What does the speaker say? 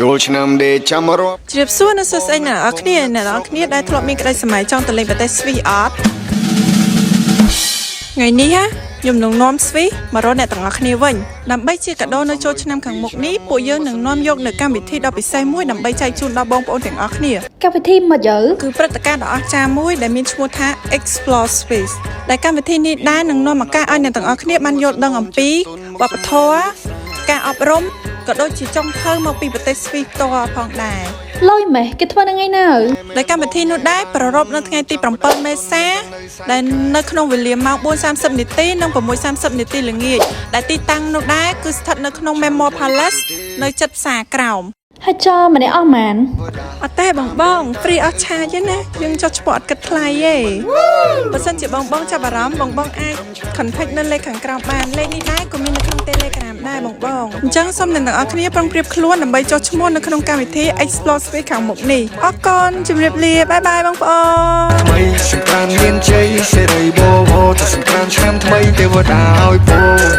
ចូលឆ្នាំដេចាំរាប់ជ្រាបសួរនៅសួស្តីអ្នកនរគ្នាដែលធ្លាប់មានក្តីសម័យចង់ទៅលេងប្រទេសស្វីសអត់ថ្ងៃនេះខ្ញុំនឹងនាំស្វីសមករកអ្នកទាំងអស់គ្នាវិញដើម្បីជាកាដូនៅចូលឆ្នាំខាងមុខនេះពួកយើងនឹងនាំយកនៅកម្មវិធីដ៏ពិសេសមួយដើម្បីចែកជូនដល់បងប្អូនទាំងអស់គ្នាកម្មវិធីមួយយើគឺព្រឹត្តិការណ៍ដ៏អស្ចារ្យមួយដែលមានឈ្មោះថា Explore Space ដែលកម្មវិធីនេះដែរនឹងនាំឱកាសឲ្យអ្នកទាំងអស់គ្នាបានយល់ដឹងអំពីវប្បធម៌ការអប់រំក៏ដូចជាចុងភៅមកពីប្រទេសស្វីសផ្ទាល់ផងដែរលុយម៉េះគេធ្វើនៅថ្ងៃណាដែលកម្មវិធីនោះដែរប្រារព្ធនៅថ្ងៃទី7មេសាដែលនៅក្នុងវេលាម៉ោង 4:30 នាទីនិង 6:30 នាទីល្ងាចដែលទីតាំងនោះដែរគឺស្ថិតនៅក្នុង Memorial Palace នៅជិតផ្សារក្រោមហើយចោលម្នាក់អស់ម៉ានអត់ទេបង free of charge ទេណាយើងចុះឈ្មោះអត់គិតថ្លៃទេបើសិនជាបងចាប់អារម្មណ៍បងអាច contact នៅលេខខាងក្រោមបានលេខនេះដែរក៏មាននៅក្នុង Telegram ដែរបងអញ្ចឹងសូមអ្នកទាំងអស់គ្នាប្រុងប្រៀបខ្លួនដើម្បីចុះឈ្មោះនៅក្នុងកម្មវិធី Explore Space ខាងមុខនេះអរគុណជម្រាបលាបាយបាយបងប្អូនថ្មីសង្គ្រាមមានជ័យសេរីបបោទៅសង្គ្រាមឆ្នាំថ្មីទេវតាឲ្យពរ